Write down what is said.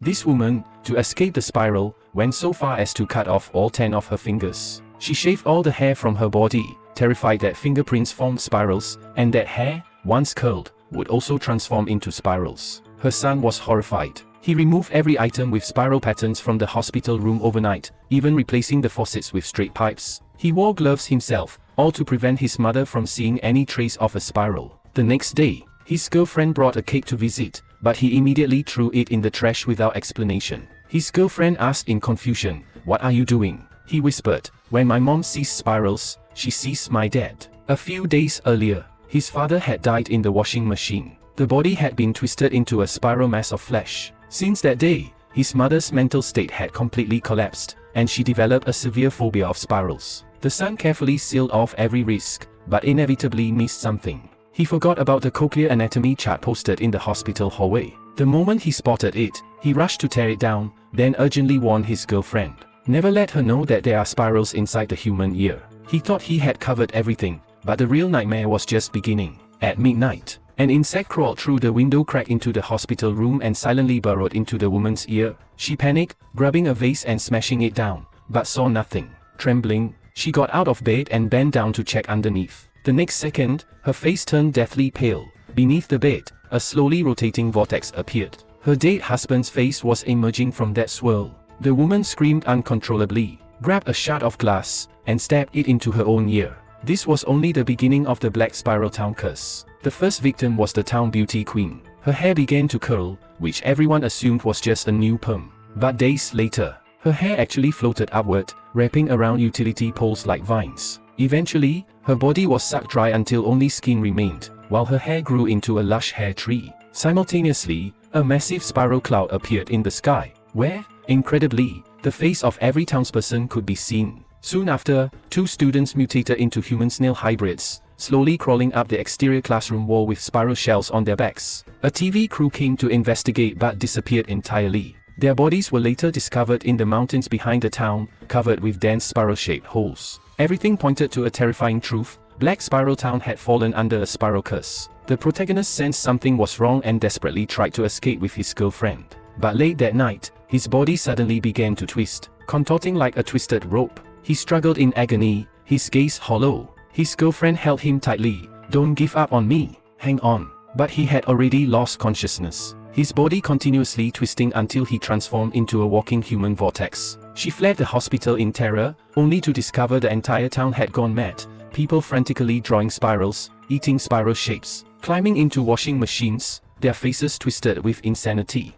This woman, to escape the spiral, went so far as to cut off all 10 of her fingers. She shaved all the hair from her body, terrified that fingerprints formed spirals, and that hair, once curled, would also transform into spirals. Her son was horrified. He removed every item with spiral patterns from the hospital room overnight, even replacing the faucets with straight pipes. He wore gloves himself, all to prevent his mother from seeing any trace of a spiral. The next day, his girlfriend brought a cake to visit, but he immediately threw it in the trash without explanation. His girlfriend asked in confusion, "What are you doing?" He whispered, "When my mom sees spirals, she sees my dad." A few days earlier, his father had died in the washing machine. The body had been twisted into a spiral mass of flesh. Since that day, his mother's mental state had completely collapsed, and she developed a severe phobia of spirals. The son carefully sealed off every risk, but inevitably missed something. He forgot about the cochlear anatomy chart posted in the hospital hallway. The moment he spotted it, he rushed to tear it down, then urgently warned his girlfriend. Never let her know that there are spirals inside the human ear. He thought he had covered everything, but the real nightmare was just beginning. At midnight, an insect crawled through the window crack into the hospital room and silently burrowed into the woman's ear. She panicked, grabbing a vase and smashing it down, but saw nothing. Trembling, she got out of bed and bent down to check underneath. The next second, her face turned deathly pale. Beneath the bed, a slowly rotating vortex appeared. Her dead husband's face was emerging from that swirl. The woman screamed uncontrollably, grabbed a shard of glass, and stabbed it into her own ear. This was only the beginning of the Black Spiral Town curse. The first victim was the town beauty queen. Her hair began to curl, which everyone assumed was just a new perm. But days later, her hair actually floated upward, wrapping around utility poles like vines. Eventually, her body was sucked dry until only skin remained, while her hair grew into a lush hair tree. Simultaneously, a massive spiral cloud appeared in the sky, where, incredibly, the face of every townsperson could be seen. Soon after, 2 students mutated into human snail hybrids, slowly crawling up the exterior classroom wall with spiral shells on their backs. A TV crew came to investigate but disappeared entirely. Their bodies were later discovered in the mountains behind the town, covered with dense spiral-shaped holes. Everything pointed to a terrifying truth: Black Spiral Town had fallen under a spiral curse. The protagonist sensed something was wrong and desperately tried to escape with his girlfriend. But late that night, his body suddenly began to twist, contorting like a twisted rope. He struggled in agony, his gaze hollow. His girlfriend held him tightly. "Don't give up on me, hang on." But he had already lost consciousness, his body continuously twisting until he transformed into a walking human vortex. She fled the hospital in terror, only to discover the entire town had gone mad. People frantically drawing spirals, eating spiral shapes, climbing into washing machines, their faces twisted with insanity.